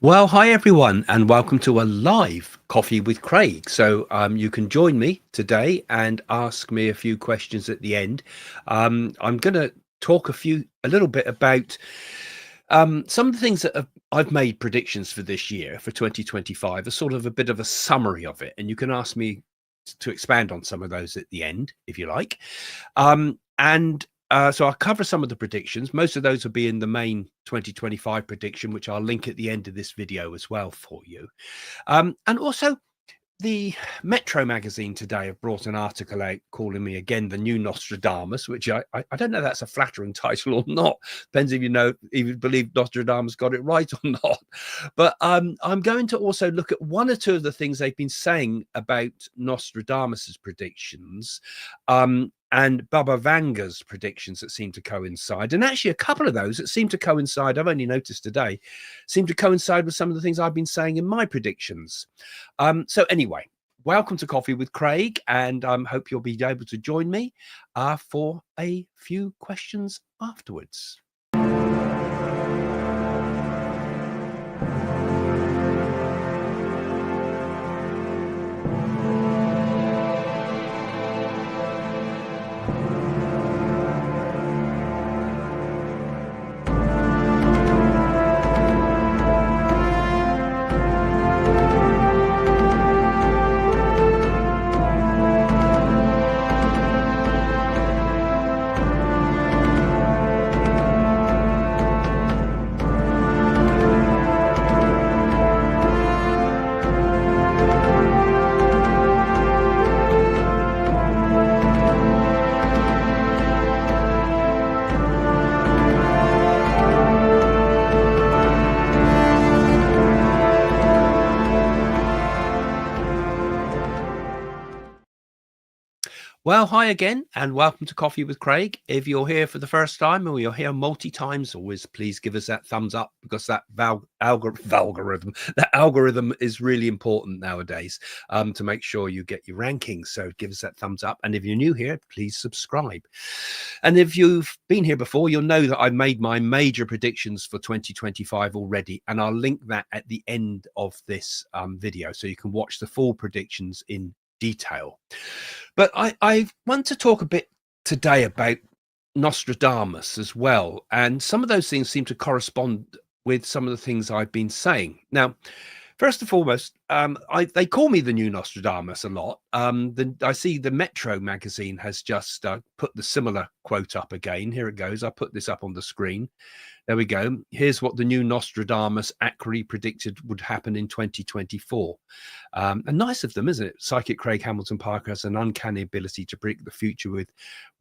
Well, hi everyone, and welcome to a live coffee with Craig. So you can join me today and ask me a few questions at the end. I'm going to talk a little bit about some of the things that I've made predictions for this year, for 2025, a sort of a bit of a summary of it, and you can ask me to expand on some of those at the end if you like. So I'll cover some of the predictions. Most of those will be in the main 2025 prediction, which I'll link at the end of this video as well for you. And also, the Metro magazine today have brought an article out calling me again the new Nostradamus, which I don't know if that's a flattering title or not. Depends if you believe Nostradamus got it right or not. But I'm going to also look at one or two of the things they've been saying about Nostradamus's predictions. And Baba Vanga's predictions that seem to coincide. And actually, a couple of those that seem to coincide, I've only noticed today, seem to coincide with some of the things I've been saying in my predictions. So anyway, welcome to Coffee with Craig, and I hope you'll be able to join me for a few questions afterwards. Well, hi again, and welcome to Coffee with Craig. If you're here for the first time or you're here multi times, always please give us that thumbs up, because that algorithm is really important nowadays to make sure you get your rankings. So give us that thumbs up. And if you're new here, please subscribe. And if you've been here before, you'll know that I've made my major predictions for 2025 already, and I'll link that at the end of this video so you can watch the full predictions in detail. But I want to talk a bit today about Nostradamus as well. And some of those things seem to correspond with some of the things I've been saying. Now, first and foremost, they call me the new Nostradamus a lot. I see the Metro magazine has just put the similar quote up again. Here it goes. I put this up on the screen. There we go. Here's what the new Nostradamus accurately predicted would happen in 2024. And nice of them, isn't it? Psychic Craig Hamilton Parker has an uncanny ability to predict the future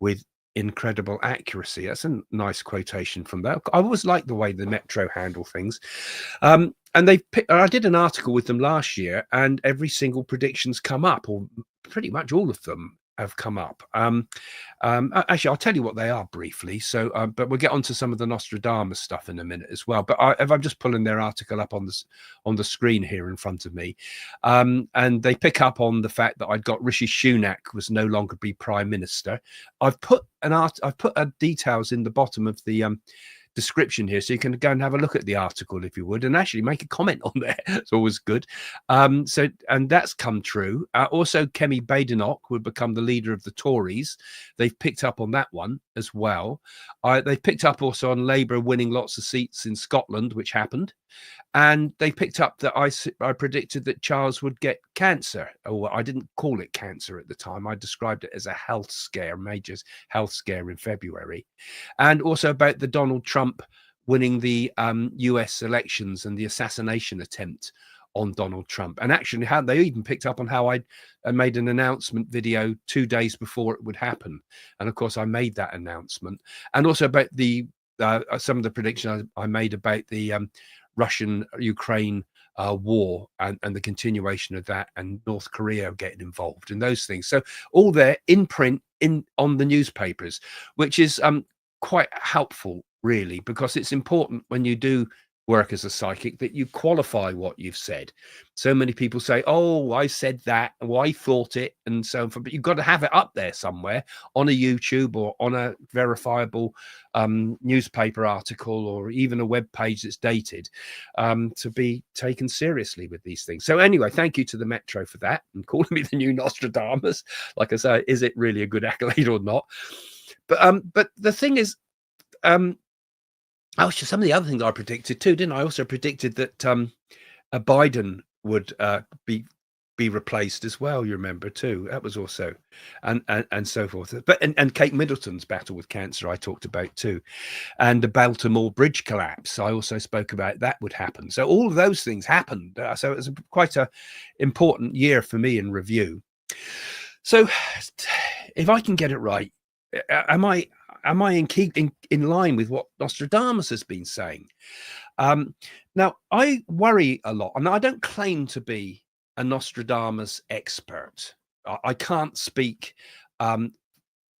with incredible accuracy. That's a nice quotation from that. I always like the way the Metro handle things. And I did an article with them last year, and every single prediction's come up, or pretty much all of them have come up. Actually, I'll tell you what they are briefly. So, but we'll get onto some of the Nostradamus stuff in a minute as well. But if I'm just pulling their article up on the screen here in front of me, and they pick up on the fact that I'd got Rishi Sunak was no longer be prime minister. I've put details in the bottom of the description here, so you can go and have a look at the article if you would, and actually make a comment on there. It's always good. And that's come true. Also, Kemi Badenoch would become the leader of the Tories. They've picked up on that one as well. They've picked up also on Labour winning lots of seats in Scotland, which happened. And they picked up that I predicted that Charles would get cancer. Or I didn't call it cancer at the time. I described it as a health scare, major health scare in February. And also about the Donald Trump winning the US elections and the assassination attempt on Donald Trump. And actually, how they even picked up on how I made an announcement video 2 days before it would happen. And of course, I made that announcement. And also about the some of the predictions I made about the Russian-Ukraine war and the continuation of that, and North Korea getting involved in those things. So all there in print on the newspapers, which is quite helpful, really, because it's important when you do work as a psychic that you qualify what you've said. So many people say, oh, I said that, or I thought it, and so on. But you've got to have it up there somewhere on a YouTube or on a verifiable newspaper article or even a web page that's dated to be taken seriously with these things. So anyway, thank you to the Metro for that and calling me the new Nostradamus. Like I say, is it really a good accolade or not? But the thing is, some of the other things I predicted too, didn't I? I also predicted that a Biden would be replaced as well. You remember too? That was also, and so forth. But and Kate Middleton's battle with cancer, I talked about too, and the Baltimore Bridge collapse. I also spoke about that would happen. So all of those things happened. So it was quite a important year for me in review. So if I can get it right, am I in line with what Nostradamus has been saying? Now, I worry a lot, and I don't claim to be a Nostradamus expert. I can't speak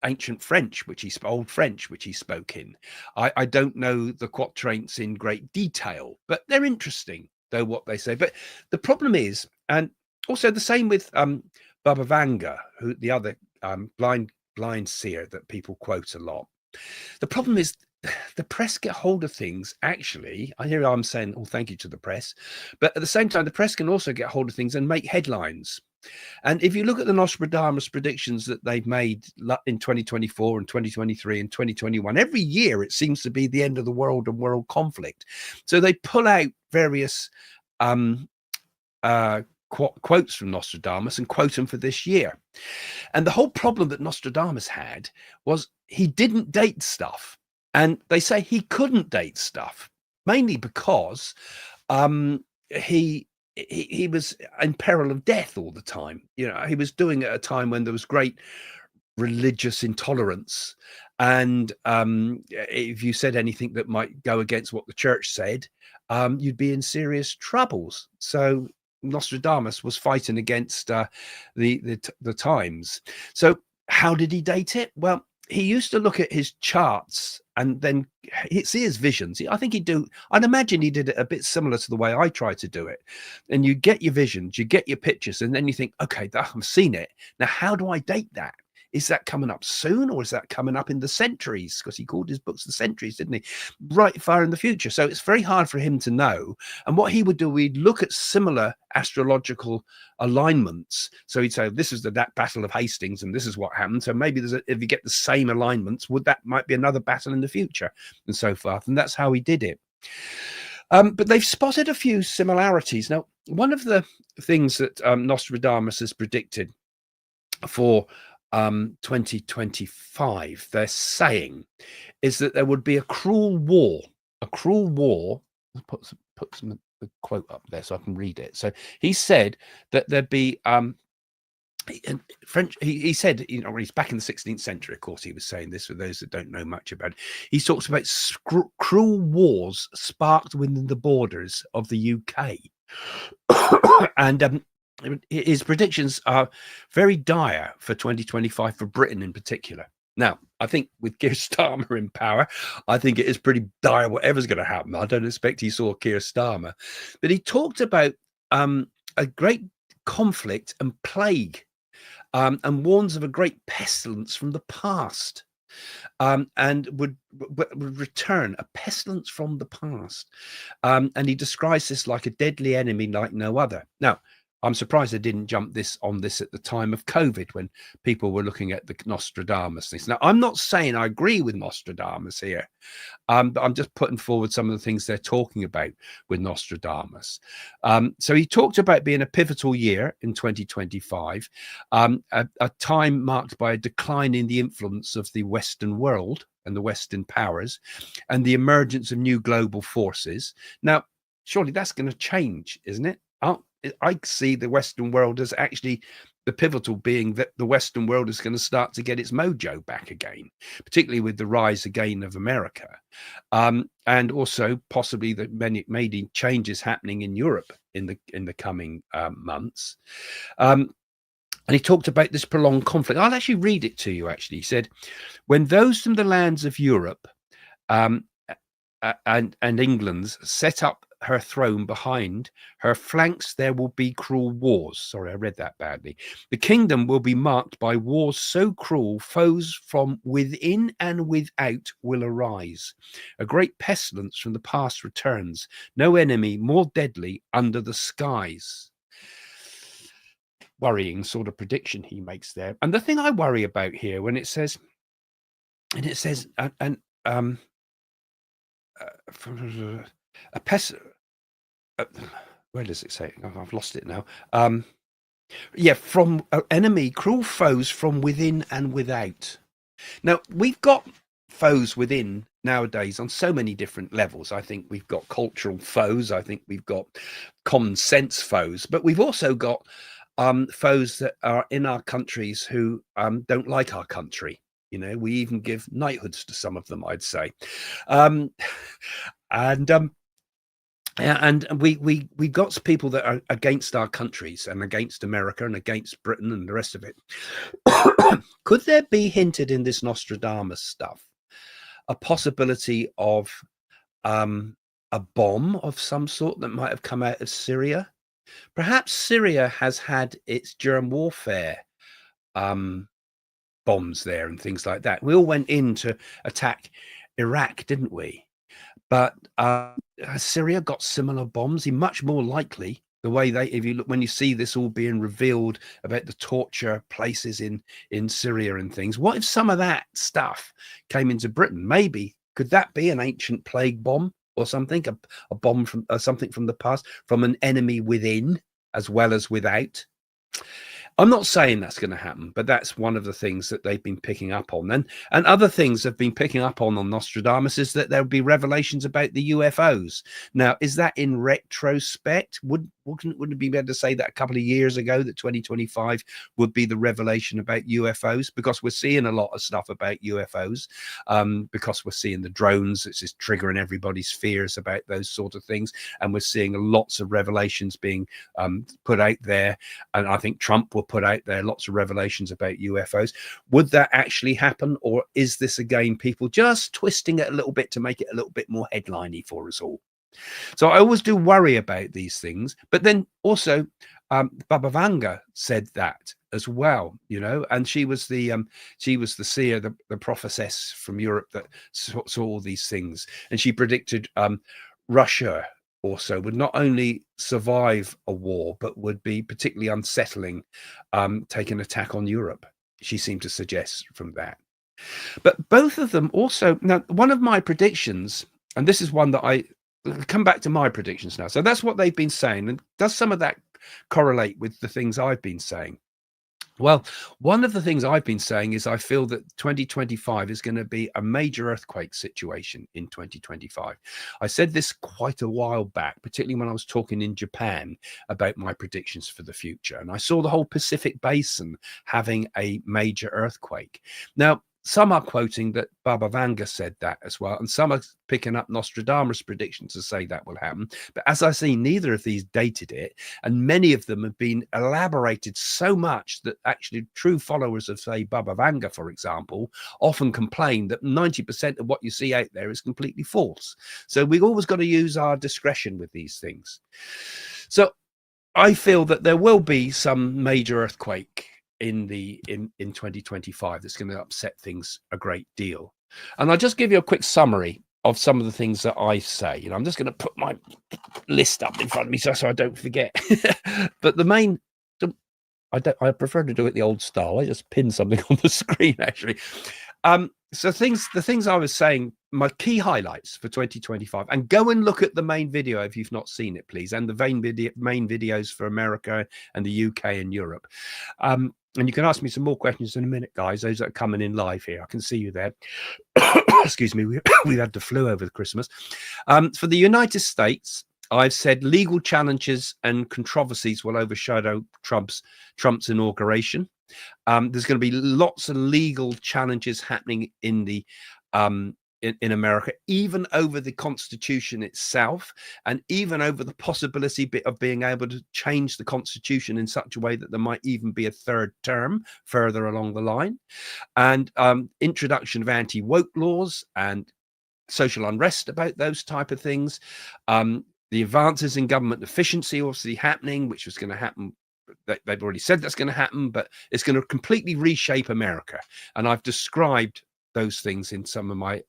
ancient French, old French, which he spoke in. I don't know the quatrains in great detail, but they're interesting, though, what they say. But the problem is, and also the same with Baba Vanga, who the other blind seer that people quote a lot. The problem is the press get hold of things. Actually, I'm saying, oh, thank you to the press, but at the same time, the press can also get hold of things and make headlines. And if you look at the Nostradamus predictions that they've made in 2024 and 2023 and 2021, every year it seems to be the end of the world and world conflict. So they pull out various quotes from Nostradamus and quote them for this year. And the whole problem that Nostradamus had was he didn't date stuff. And they say he couldn't date stuff, mainly because he was in peril of death all the time. You know, he was doing it at a time when there was great religious intolerance. And if you said anything that might go against what the church said, you'd be in serious troubles. So Nostradamus was fighting against the times. So how did he date it? Well, he used to look at his charts and then see his visions. I'd imagine he did it a bit similar to the way I try to do it. And you get your visions, you get your pictures, and then you think, okay, I've seen it. Now, how do I date that? Is that coming up soon, or is that coming up in the centuries? Because he called his books the centuries, didn't he? Right far in the future. So it's very hard for him to know. And what he would do, we'd look at similar astrological alignments. So he'd say, this is that Battle of Hastings, and this is what happened. So maybe if you get the same alignments, that might be another battle in the future, and so forth. And that's how he did it. But they've spotted a few similarities. Now, one of the things that Nostradamus has predicted for 2025, they're saying, is that there would be a cruel war. Put some quote up there so I can read it. So he said that there'd be French. He said, he's back in the 16th century. Of course, he was saying this for those that don't know much about it. He talks about cruel wars sparked within the borders of the UK, and his predictions are very dire for 2025 for Britain in particular. Now, I think with Keir Starmer in power, I think it is pretty dire whatever's going to happen. I don't expect he saw Keir Starmer, but he talked about a great conflict and plague, and warns of a great pestilence from the past, and would return, a pestilence from the past. And he describes this like a deadly enemy like no other. Now, I'm surprised they didn't jump on this at the time of COVID when people were looking at the Nostradamus things. Now, I'm not saying I agree with Nostradamus here, but I'm just putting forward some of the things they're talking about with Nostradamus. So he talked about being a pivotal year in 2025, a time marked by a decline in the influence of the Western world and the Western powers and the emergence of new global forces. Now, surely that's going to change, isn't it? I see the Western world as actually the pivotal, being that the Western world is going to start to get its mojo back again, particularly with the rise again of America, and also possibly the many changes happening in Europe in the coming months. And he talked about this prolonged conflict. I'll actually read it to you. Actually, he said, "When those from the lands of Europe and England's set up her throne behind her flanks there will be cruel wars. Sorry, I read that badly. The kingdom will be marked by wars so cruel, foes from within and without will arise. A great pestilence from the past returns, no enemy more deadly under the skies. Worrying sort of prediction he makes there. And the thing I worry about here when it says, a pest. Where does it say? Oh, I've lost it now. Yeah, from enemy, cruel foes from within and without. Now, we've got foes within nowadays on so many different levels. I think we've got cultural foes. I think we've got common sense foes, but we've also got foes that are in our countries who don't like our country. You know, we even give knighthoods to some of them, I'd say. And we got people that are against our countries and against America and against Britain and the rest of it. Could there be hinted in this Nostradamus stuff a possibility of a bomb of some sort that might have come out of Syria? Perhaps Syria has had its germ warfare bombs there and things like that. We all went in to attack Iraq, didn't we? But has Syria got similar bombs? Much more likely, the way if you look, when you see this all being revealed about the torture places in Syria and things, what if some of that stuff came into Britain? Maybe could that be an ancient plague bomb or something, a bomb from something from the past, from an enemy within as well as without? I'm not saying that's going to happen, but that's one of the things that they've been picking up on. And other things they've been picking up on Nostradamus is that there'll be revelations about the UFOs. Now, is that in retrospect? Wouldn't it be better to say that a couple of years ago that 2025 would be the revelation about UFOs? Because we're seeing a lot of stuff about UFOs, because we're seeing the drones. It's just triggering everybody's fears about those sort of things. And we're seeing lots of revelations being put out there. And I think Trump will put out there lots of revelations about UFOs. Would that actually happen, or is this again people just twisting it a little bit to make it a little bit more headliney for us all? So I always do worry about these things. But then also Baba Vanga said that as well, you know, and she was the seer, the prophetess from Europe that saw all these things, and she predicted Russia also would not only survive a war, but would be particularly unsettling, take an attack on Europe. She seemed to suggest from that. But both of them also, now, one of my predictions, and this is one that I come back to my predictions now. So that's what they've been saying. And does some of that correlate with the things I've been saying? Well, one of the things I've been saying is I feel that 2025 is going to be a major earthquake situation in 2025. I said this quite a while back, particularly when I was talking in Japan about my predictions for the future. And I saw the whole Pacific Basin having a major earthquake. Now, some are quoting that Baba Vanga said that as well, and some are picking up Nostradamus' predictions to say that will happen. But as I see, neither of these dated it, and many of them have been elaborated so much that actually true followers of, say, Baba Vanga, for example, often complain that 90% of what you see out there is completely false. So we've always got to use our discretion with these things. So I feel that there will be some major earthquake in 2025 that's going to upset things a great deal. And I'll just give you a quick summary of some of the things that I say. You know, I'm just going to put my list up in front of me so I don't forget. But I prefer to do it the old style. I just pin something on the screen, actually. So the things I was saying, my key highlights for 2025, and go and look at the main video if you've not seen it, please, and the main videos for America and the UK and Europe. And you can ask me some more questions in a minute, guys, those that are coming in live here. I can see you there. Excuse me, we've had the flu over the Christmas. For the United States, I've said legal challenges and controversies will overshadow Trump's inauguration. There's going to be lots of legal challenges happening in the in America, even over the Constitution itself, and even over the possibility of being able to change the Constitution in such a way that there might even be a third term further along the line, and introduction of anti-woke laws and social unrest about those type of things. The advances in government efficiency obviously happening, which was going to happen. They've already said that's going to happen, but it's going to completely reshape America. And I've described those things in some of my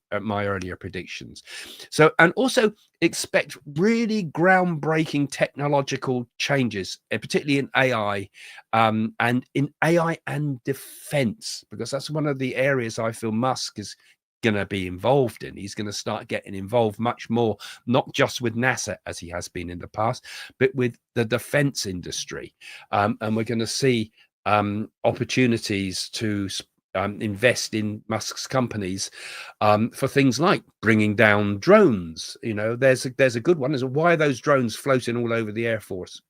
earlier predictions. So, and also expect really groundbreaking technological changes, particularly in AI, and in AI and defense, because that's one of the areas I feel Musk is going to be involved in. He's going to start getting involved much more, not just with NASA as he has been in the past, but with the defense industry. And we're going to see opportunities to invest in Musk's companies for things like bringing down drones. You know, there's a good one. Is why are those drones floating all over the Air Force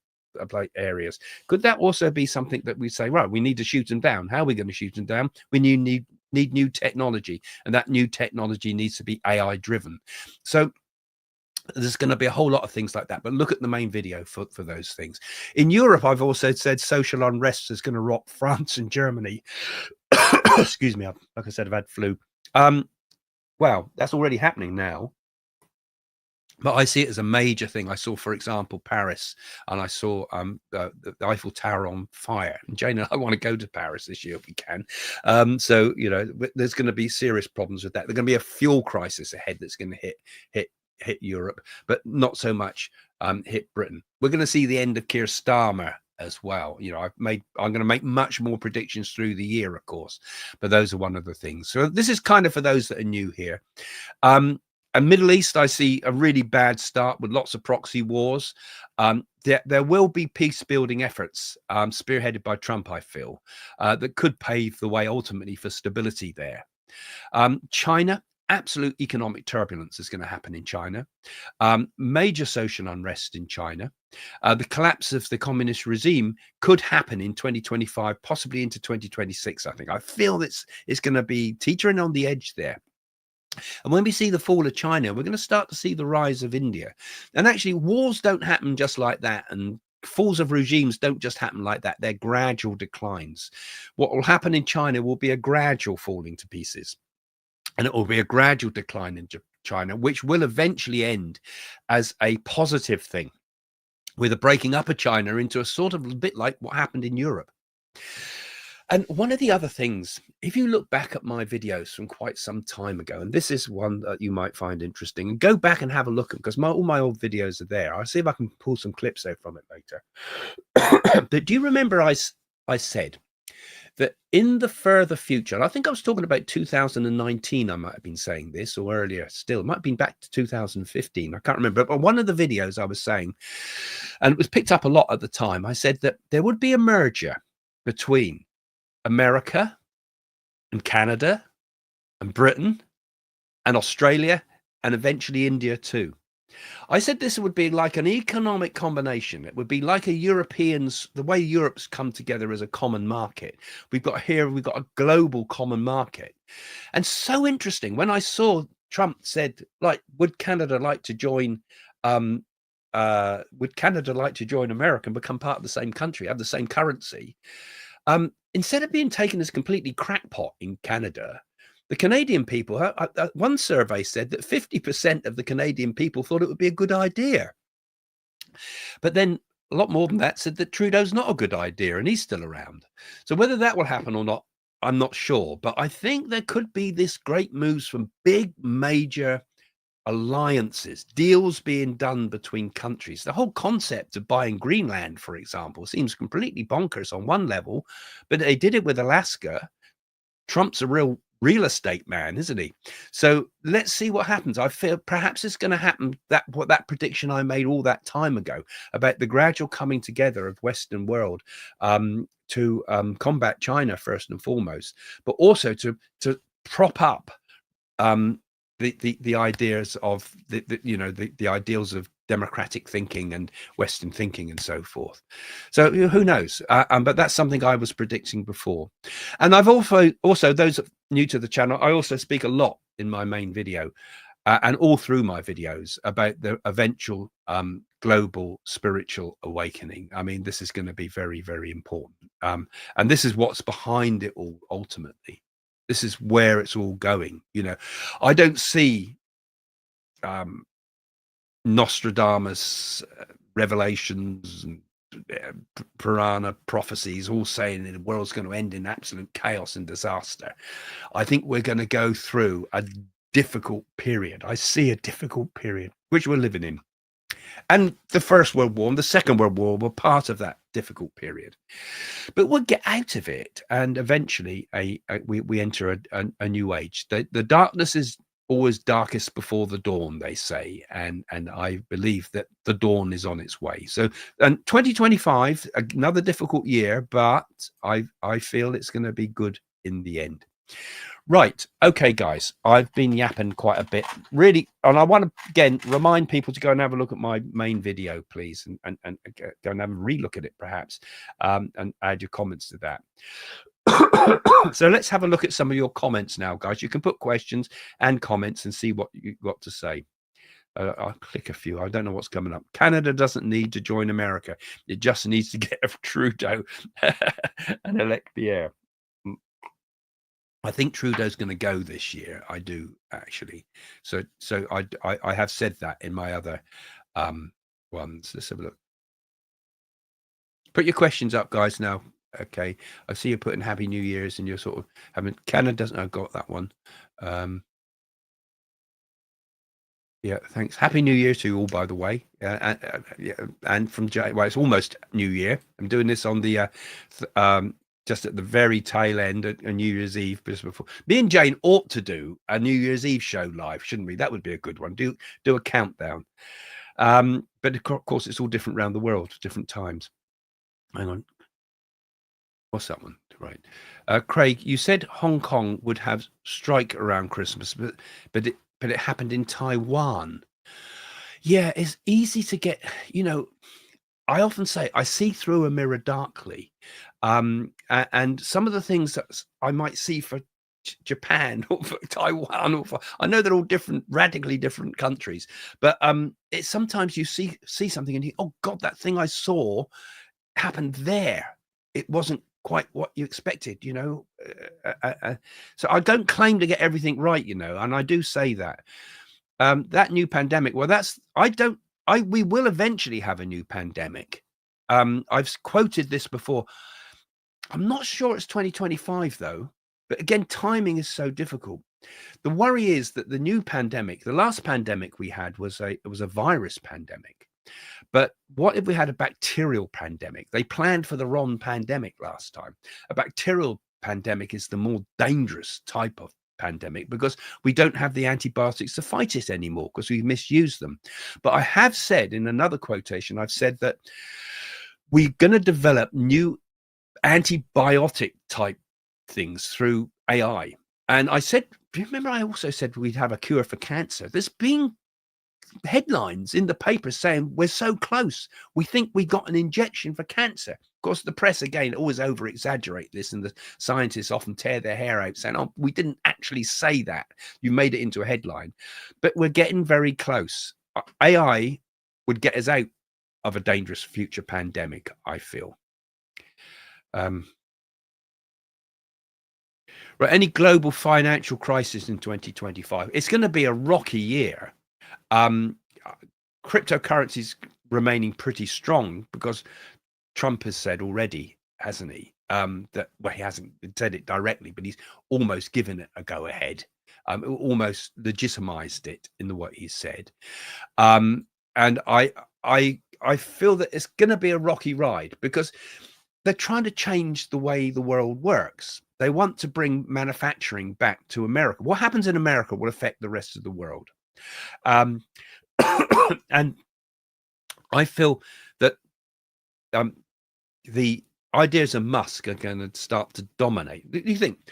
areas? Could that also be something that we say, right, we need to shoot them down? How are we going to shoot them down? We need new technology, and that new technology needs to be AI driven. So there's going to be a whole lot of things like that, but look at the main video for those things. In Europe, I've also said social unrest is going to rock France and Germany. Excuse me, like I said, I've had flu. Well, that's already happening now, but I see it as a major thing. I saw, for example, Paris, and I saw the Eiffel Tower on fire. And Jane and I want to go to Paris this year if we can. So, you know, there's going to be serious problems with that. There's going to be a fuel crisis ahead that's going to hit Europe, but not so much hit Britain. We're going to see the end of Keir Starmer as well. You know, I'm going to make much more predictions through the year, of course, but those are one of the things. So this is kind of for those that are new here. And Middle East, I see a really bad start with lots of proxy wars. There will be peace building efforts spearheaded by Trump, I feel, that could pave the way ultimately for stability there. China, absolute economic turbulence is going to happen in China. Major social unrest in China. The collapse of the communist regime could happen in 2025, possibly into 2026, I think. I feel it's going to be teetering on the edge there. And when we see the fall of China, we're going to start to see the rise of India. And actually, wars don't happen just like that. And falls of regimes don't just happen like that. They're gradual declines. What will happen in China will be a gradual falling to pieces. And it will be a gradual decline in China, which will eventually end as a positive thing, with a breaking up of China into a sort of a bit like what happened in Europe. And one of the other things, if you look back at my videos from quite some time ago, and this is one that you might find interesting, and go back and have a look at, because all my old videos are there. I'll see if I can pull some clips out from it later. But do you remember I said that in the further future, and I think I was talking about 2019, I might have been saying this, or earlier still, it might have been back to 2015, I can't remember, but one of the videos I was saying, and it was picked up a lot at the time, I said that there would be a merger between America and Canada and Britain and Australia and eventually India too. I said this would be like an economic combination. It would be like the way Europe's come together as a common market. We've got a global common market. And so interesting, when I saw Trump said, like, would Canada like to join America and become part of the same country, have the same currency? Instead of being taken as completely crackpot in Canada, the Canadian people, one survey said that 50% of the Canadian people thought it would be a good idea. But then a lot more than that said that Trudeau's not a good idea and he's still around. So whether that will happen or not, I'm not sure. But I think there could be this great moves from big, major alliances, deals being done between countries. The whole concept of buying Greenland, for example, seems completely bonkers on one level, but they did it with Alaska. Trump's a real estate man, isn't he? So let's see what happens. I feel perhaps it's going to happen, that prediction I made all that time ago about the gradual coming together of Western world to combat China first and foremost, but also to prop up the ideas of the ideals of democratic thinking and Western thinking and so forth. So who knows? But that's something I was predicting before. And I've also those new to the channel, I also speak a lot in my main video and all through my videos about the eventual global spiritual awakening. I mean, this is going to be very, very important. And this is what's behind it all ultimately. This is where it's all going. You know, I don't see Nostradamus revelations and Purana prophecies all saying that the world's going to end in absolute chaos and disaster. I think we're going to go through a difficult period. I see a difficult period, which we're living in. And the First World War and the Second World War were part of that difficult period. But we'll get out of it, and eventually we enter a new age. The darkness is always darkest before the dawn, they say, and I believe that the dawn is on its way. So, and 2025, another difficult year, but I feel it's going to be good in the end. Right. Okay, guys, I've been yapping quite a bit, really. And I want to, again, remind people to go and have a look at my main video, please, and go and have a relook at it, perhaps, and add your comments to that. So let's have a look at some of your comments now, guys. You can put questions and comments and see what you've got to say. I'll click a few. I don't know what's coming up. Canada doesn't need to join America. It just needs to get a Trudeau and elect Pierre. I think Trudeau's going to go this year. I do, actually. So I have said that in my other ones. Let's have a look. Put your questions up, guys, now. Okay. I see you're putting Happy New Year's and you're sort of having Canada doesn't have got that one. Yeah, thanks. Happy New Year to you all, by the way. And from Jane, well, it's almost New Year. I'm doing this on the just at the very tail end of New Year's Eve, just before. Me and Jane ought to do a New Year's Eve show live, shouldn't we? That would be a good one. Do a countdown. But of course, it's all different around the world, different times. Hang on. What's that one? Right. Craig, you said Hong Kong would have strike around Christmas, but it happened in Taiwan. Yeah, it's easy to get, I often say I see through a mirror darkly. And some of the things that I might see for Japan or for Taiwan or for, I know they're all different, radically different countries, but it's sometimes you see something and you, oh God, that thing I saw happened there. It wasn't quite what you expected, so I don't claim to get everything right, and I do say that. That new pandemic, well, we will eventually have a new pandemic. I've quoted this before. I'm not sure it's 2025 though, but again, timing is so difficult. The worry is that the new pandemic, the last pandemic we had was a virus pandemic. But what if we had a bacterial pandemic? They planned for the wrong pandemic last time. A bacterial pandemic is the more dangerous type of pandemic because we don't have the antibiotics to fight it anymore because we've misused them. But I have said in another quotation, I've said that we're going to develop new antibiotic type things through AI. And I said, do you remember I also said we'd have a cure for cancer? There's been headlines in the paper saying we're so close. We think we got an injection for cancer. Of course, the press, again, always over exaggerate this, and the scientists often tear their hair out saying, oh, we didn't actually say that. You made it into a headline. But we're getting very close. AI would get us out of a dangerous future pandemic, I feel. Right, any global financial crisis in 2025? It's going to be a rocky year. Cryptocurrencies remaining pretty strong because Trump has said already, hasn't he? That, well, he hasn't said it directly, but he's almost given it a go ahead, almost legitimized it in the what he said. And I feel that it's going to be a rocky ride because they're trying to change the way the world works. They want to bring manufacturing back to America. What happens in America will affect the rest of the world. And I feel that the ideas of Musk are going to start to dominate. You think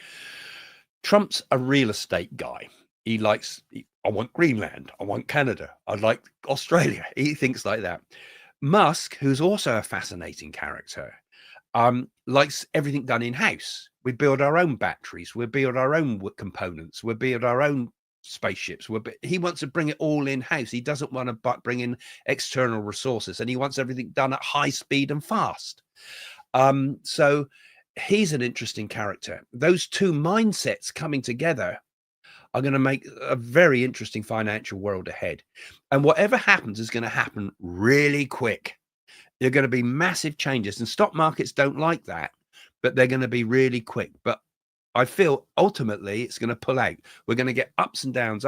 Trump's a real estate guy. He likes, I want Greenland. I want Canada. I like Australia. He thinks like that. Musk, who's also a fascinating character, likes everything done in-house. We build our own batteries. We build our own components. We build our own spaceships. He wants to bring it all in-house. He doesn't want to bring in external resources, and he wants everything done at high speed and fast. So he's an interesting character. Those two mindsets coming together, are going to make a very interesting financial world ahead. And whatever happens is going to happen really quick. There are going to be massive changes, and stock markets don't like that, but they're going to be really quick. But I feel ultimately it's going to pull out. We're going to get ups and downs,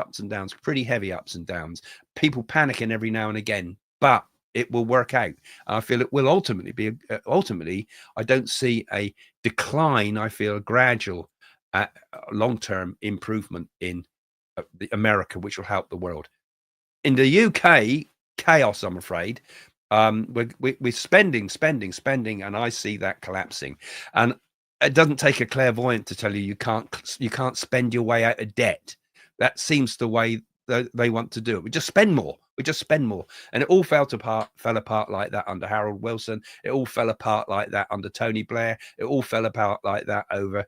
pretty heavy ups and downs, people panicking every now and again, but it will work out. I feel it will ultimately be, I don't see a decline. I feel a gradual long-term improvement in America, which will help the world. In the UK, chaos, I'm afraid. We're spending, and I see that collapsing. And it doesn't take a clairvoyant to tell you you can't spend your way out of debt. That seems the way they want to do it. We just spend more. And it all fell apart like that under Harold Wilson. It all fell apart like that under Tony Blair. It all fell apart like that over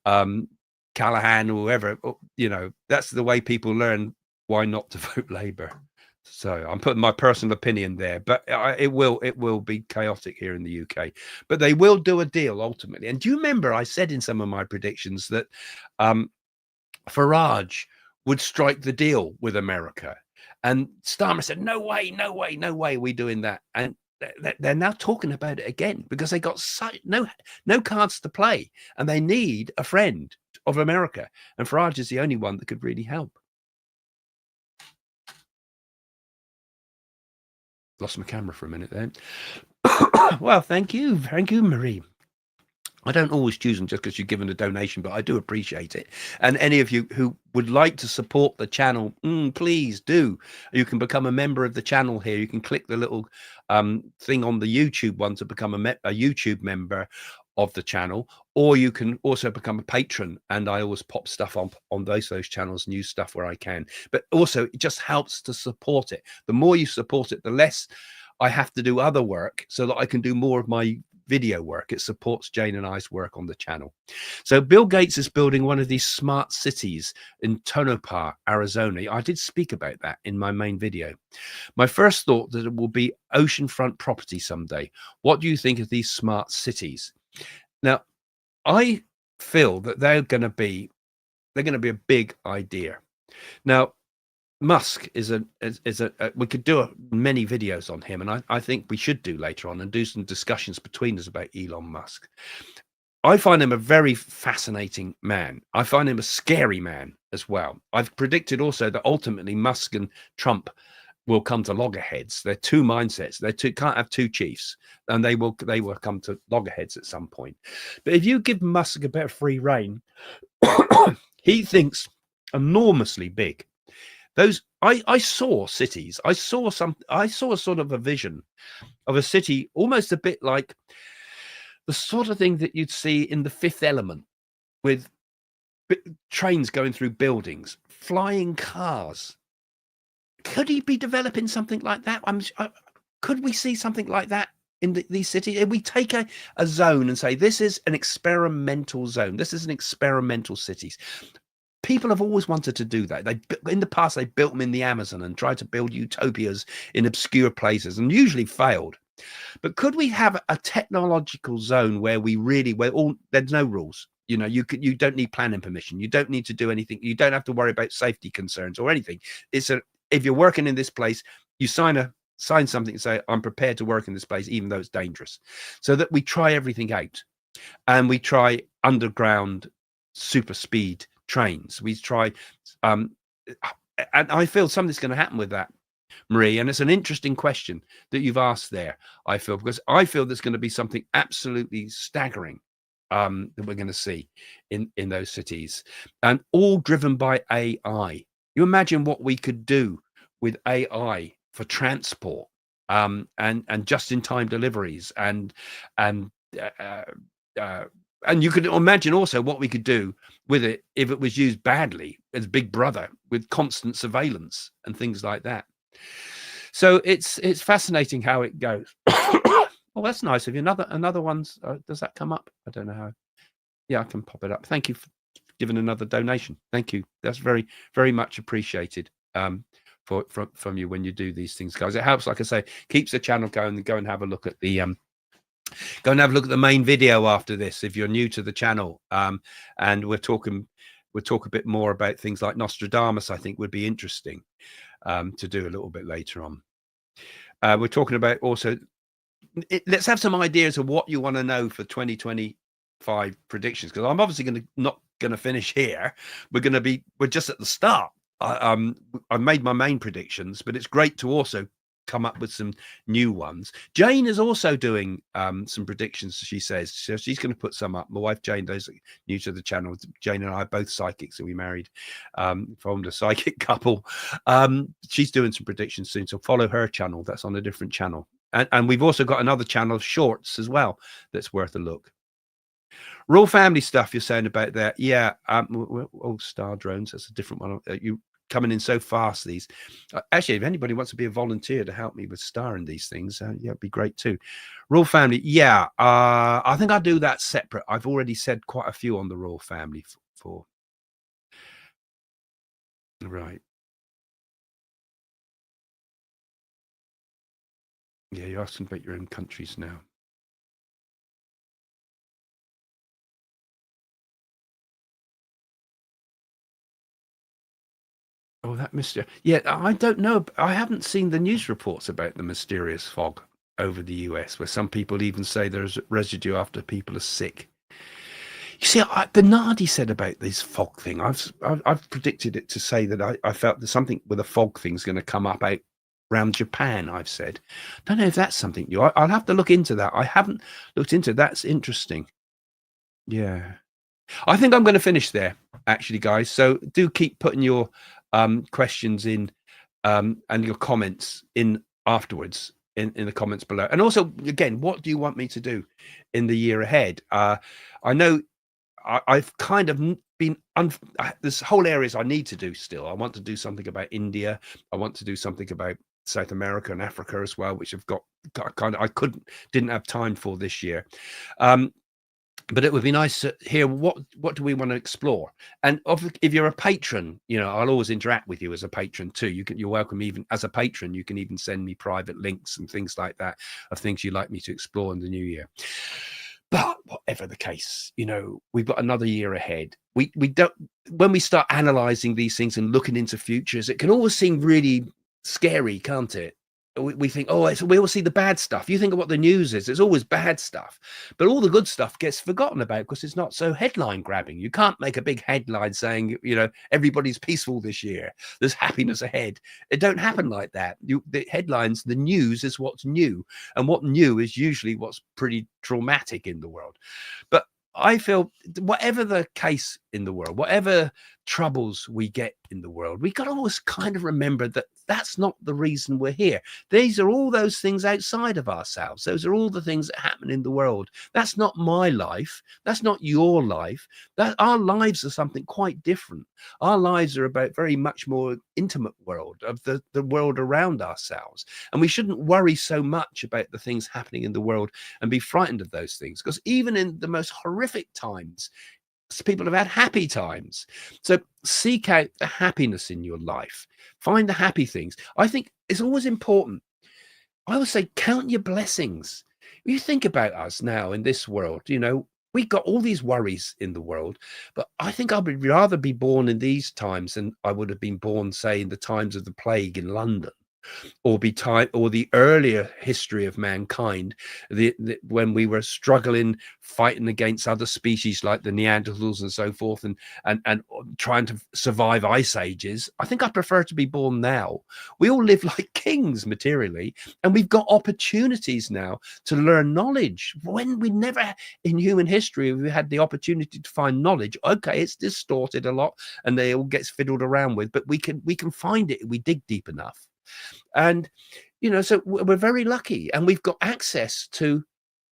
Callaghan or whoever. You know, that's the way people learn why not to vote Labour. So I'm putting my personal opinion there, but it will be chaotic here in the UK. But they will do a deal ultimately. And do you remember I said in some of my predictions that Farage would strike the deal with America? And Starmer said, no way, we doing that. And they're now talking about it again because they got no cards to play, and they need a friend of America. And Farage is the only one that could really help. Lost my camera for a minute then. Well, thank you, Marie. I don't always choose them just because you've given a donation, but I do appreciate it. And any of you who would like to support the channel, please do. You can become a member of the channel here. You can click the little thing on the YouTube one to become a YouTube member of the channel, or you can also become a patron, and I always pop stuff on those channels, new stuff where I can. But also it just helps to support it. The more you support it, the less I have to do other work, so that I can do more of my video work. It supports Jane and I's work on the channel. So Bill Gates is building one of these smart cities in Tonopah, Arizona. I did speak about that in my main video. My first thought that it will be oceanfront property someday. What do you think of these smart cities? Now, I feel that they're going to be a big idea. Now, Musk is we could do many videos on him, and I think we should do later on and do some discussions between us about Elon Musk. I find him a very fascinating man. I find him a scary man as well. I've predicted also that ultimately Musk and Trump will come to loggerheads. They're two mindsets. Can't have two chiefs, and they will come to loggerheads at some point. But if you give Musk a bit of free rein, he thinks enormously big. I saw cities. I saw a sort of a vision of a city, almost a bit like the sort of thing that you'd see in The Fifth Element, with trains going through buildings, flying cars. Could he be developing something like that? Could we see something like that in these cities? If we take a zone and say, this is an experimental zone, this is an experimental cities. People have always wanted to do that. In the past, they built them in the Amazon and tried to build utopias in obscure places and usually failed. But could we have a technological zone where there's no rules? You know, you don't need planning permission. You don't need to do anything. You don't have to worry about safety concerns or anything. If you're working in this place, you sign something and say, I'm prepared to work in this place, even though it's dangerous. So that we try everything out, and we try underground super speed trains. We try, and I feel something's going to happen with that, Marie. And it's an interesting question that you've asked there, I feel, because I feel there's going to be something absolutely staggering that we're going to see in those cities, and all driven by AI. You imagine what we could do with AI for transport, and just-in-time deliveries, and you could imagine also what we could do with it if it was used badly as Big Brother, with constant surveillance and things like that. So it's fascinating how it goes. Oh, that's nice of you. Another one's does that come up? I don't know how. Yeah, I can pop it up. Thank you for giving another donation. Thank you. That's very, very much appreciated from you when you do these things, guys. It helps, like I say, keeps the channel going. And go and have a look at the main video after this if you're new to the channel. And we're talking we'll talk a bit more about things like Nostradamus. I think would be interesting to do a little bit later on. We're talking about also. Let's have some ideas of what you want to know for 2025 predictions, because I'm obviously not going to finish here. We're just at the start. I've made my main predictions, but it's great to also come up with some new ones. Jane is also doing some predictions, she says. So she's going to put some up. My wife Jane, those new to the channel, Jane and I are both psychics, so we married, formed a psychic couple. She's doing some predictions soon, so follow her channel. That's on a different channel. And we've also got another channel of shorts as well that's worth a look. Royal family stuff you're saying about that. Yeah. Star drones, that's a different one. You coming in so fast, these. Actually, if anybody wants to be a volunteer to help me with starring these things, yeah, it'd be great too. Royal family, yeah. I think I'll do that separate. I've already said quite a few on the royal family for. Right. Yeah, you're asking about your own countries now. Oh, that mystery. Yeah, I don't know. I haven't seen the news reports about the mysterious fog over the US, where some people even say there's residue after people are sick. You see, the Naadi said about this fog thing. I've predicted it to say that I felt there's something with a fog thing's going to come up out around Japan. I've said, don't know if that's something new. I'll have to look into that. I haven't looked into it. That's interesting. Yeah. I think I'm going to finish there, actually, guys. So do keep putting your questions in and your comments in afterwards in the comments below. And also, again, what do you want me to do in the year ahead? I know I've kind of been there's whole areas I need to do still. I want to do something about India. I want to do something about South America and Africa as well, which I've got kind of didn't have time for this year. But it would be nice to hear what do we want to explore. And if you're a patron, I'll always interact with you as a patron too. You're welcome. Even as a patron, you can even send me private links and things like that of things you'd like me to explore in the new year. But whatever the case, we've got another year ahead. We don't, when we start analyzing these things and looking into futures, it can always seem really scary, can't it? We think, we all see the bad stuff. You think of what the news is, it's always bad stuff. But all the good stuff gets forgotten about because it's not so headline grabbing. You can't make a big headline saying, everybody's peaceful this year, there's happiness ahead. It don't happen like that. The headlines, the news is what's new. And what new is usually what's pretty traumatic in the world. But I feel whatever the case in the world, whatever troubles we get in the world, we got to always kind of remember that that's not the reason we're here. These are all those things outside of ourselves. Those are all the things that happen in the world. That's not my life. That's not your life. Our lives are something quite different. Our lives are about very much more intimate world of the world around ourselves. And we shouldn't worry so much about the things happening in the world and be frightened of those things, because even in the most horrific times, people have had happy times. So seek out the happiness in your life. Find the happy things. I think it's always important. I always say, count your blessings. When you think about us now in this world, we got all these worries in the world, but I think I would rather be born in these times than I would have been born, say, in the times of the plague in London. Or the earlier history of mankind, when we were struggling, fighting against other species like the Neanderthals and so forth, and trying to survive ice ages. I think I prefer to be born now. We all live like kings materially, and we've got opportunities now to learn knowledge when we never in human history we had the opportunity to find knowledge. Okay, it's distorted a lot and they all gets fiddled around with, but we can find it if we dig deep enough. And so we're very lucky, and we've got access to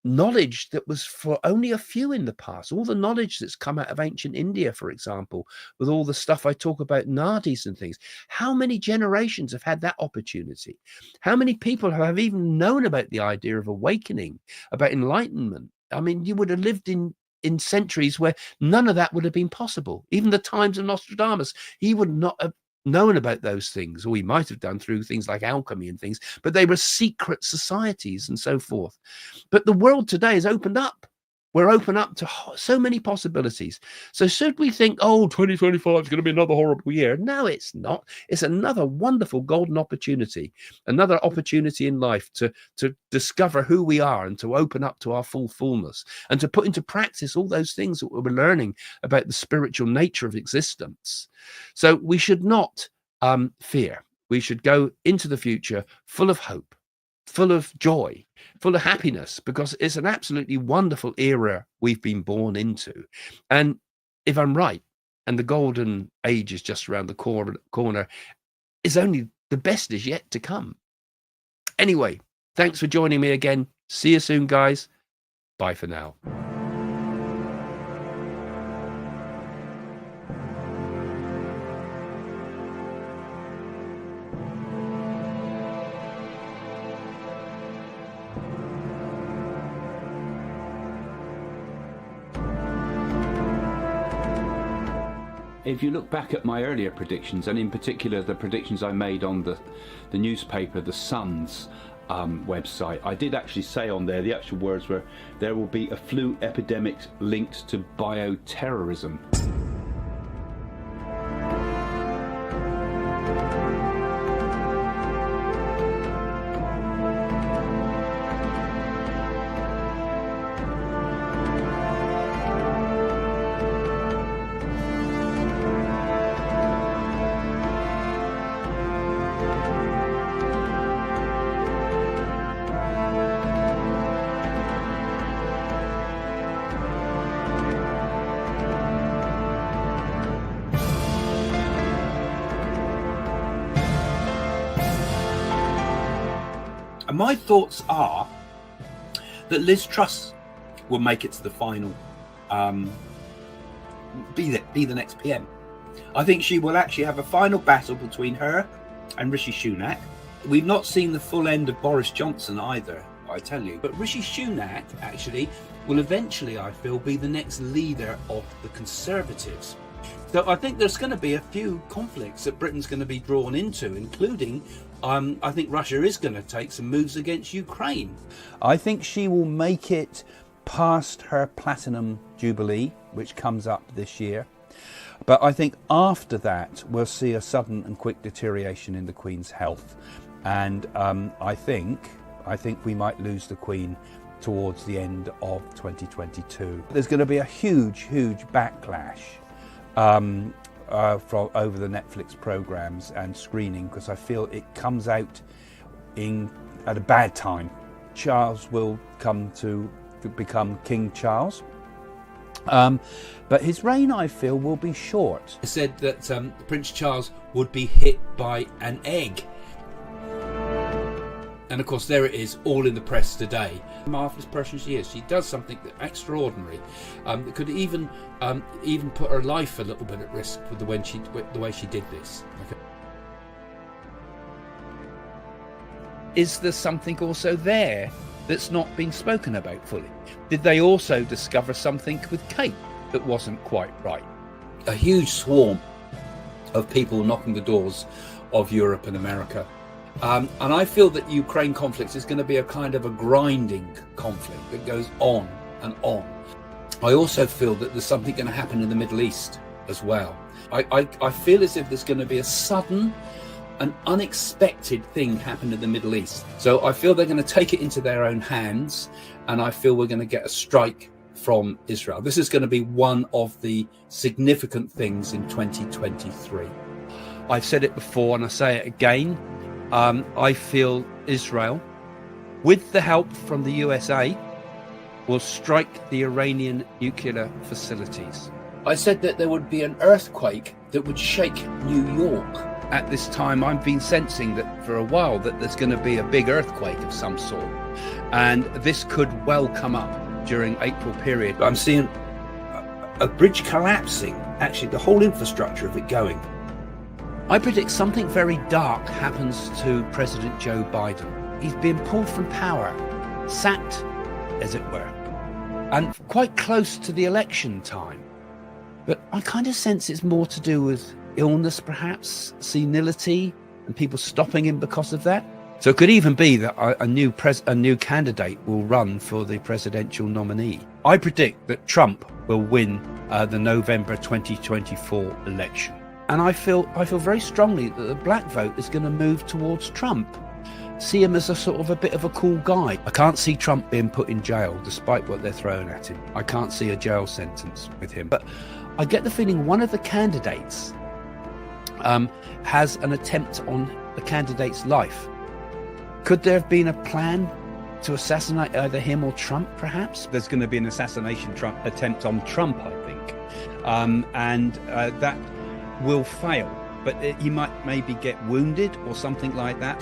knowledge that was for only a few in the past. All the knowledge that's come out of ancient India, for example, with all the stuff I talk about, nadis and things. How many generations have had that opportunity? How many people have even known about the idea of awakening, about enlightenment? I mean, you would have lived in centuries where none of that would have been possible. Even the times of Nostradamus, he would not have known about those things, or he might have done through things like alchemy and things, but they were secret societies and so forth. But the world today has opened up. We're open up to so many possibilities. So should we think, oh, 2025 is going to be another horrible year? No, it's not. It's another wonderful golden opportunity, another opportunity in life to discover who we are and to open up to our fullness and to put into practice all those things that we're learning about the spiritual nature of existence. So we should not fear. We should go into the future full of hope, full of joy, full of happiness, because it's an absolutely wonderful era we've been born into. And if I'm right, and the golden age is just around the corner, is only the best is yet to come. Anyway, thanks for joining me again. See you soon, guys. Bye for now. If you look back at my earlier predictions, and in particular the predictions I made on the newspaper, the Sun's website, I did actually say on there, the actual words were, there will be a flu epidemic linked to bioterrorism. And my thoughts are that Liz Truss will make it to the final, be the next PM. I think she will actually have a final battle between her and Rishi Sunak. We've not seen the full end of Boris Johnson either, I tell you. But Rishi Sunak actually will eventually, I feel, be the next leader of the Conservatives. So I think there's going to be a few conflicts that Britain's going to be drawn into, including I think Russia is going to take some moves against Ukraine. I think she will make it past her platinum jubilee, which comes up this year. But I think after that, we'll see a sudden and quick deterioration in the Queen's health. And I think we might lose the Queen towards the end of 2022. There's going to be a huge backlash from over the Netflix programs and screening, because I feel it comes out at a bad time. Charles will come to become King Charles, but his reign, I feel, will be short. I said that Prince Charles would be hit by an egg. And of course, there it is, all in the press today. Marvellous person she is. She does something extraordinary. That could even put her life a little bit at risk with the way she did this. Okay. Is there something also there that's not been spoken about fully? Did they also discover something with Kate that wasn't quite right? A huge swarm of people knocking the doors of Europe and America. And I feel that Ukraine conflict is going to be a kind of a grinding conflict that goes on and on. I also feel that there's something going to happen in the Middle East as well. I feel as if there's going to be a sudden and unexpected thing happen in the Middle East. So I feel they're going to take it into their own hands, and I feel we're going to get a strike from Israel. This is going to be one of the significant things in 2023. I've said it before and I say it again. I feel Israel, with the help from the USA, will strike the Iranian nuclear facilities. I said that there would be an earthquake that would shake New York. At this time, I've been sensing that for a while that there's going to be a big earthquake of some sort. And this could well come up during April period. I'm seeing a bridge collapsing, actually the whole infrastructure of it going. I predict something very dark happens to President Joe Biden. He's been pulled from power, sacked, as it were, and quite close to the election time. But I kind of sense it's more to do with illness, perhaps, senility, and people stopping him because of that. So it could even be that a new candidate will run for the presidential nominee. I predict that Trump will win the November 2024 election. And I feel very strongly that the black vote is going to move towards Trump. See him as a sort of a bit of a cool guy. I can't see Trump being put in jail despite what they're throwing at him. I can't see a jail sentence with him. But I get the feeling one of the candidates has an attempt on the candidate's life. Could there have been a plan to assassinate either him or Trump, perhaps? There's going to be an assassination attempt on Trump, I think. And that will fail. But he might maybe get wounded or something like that.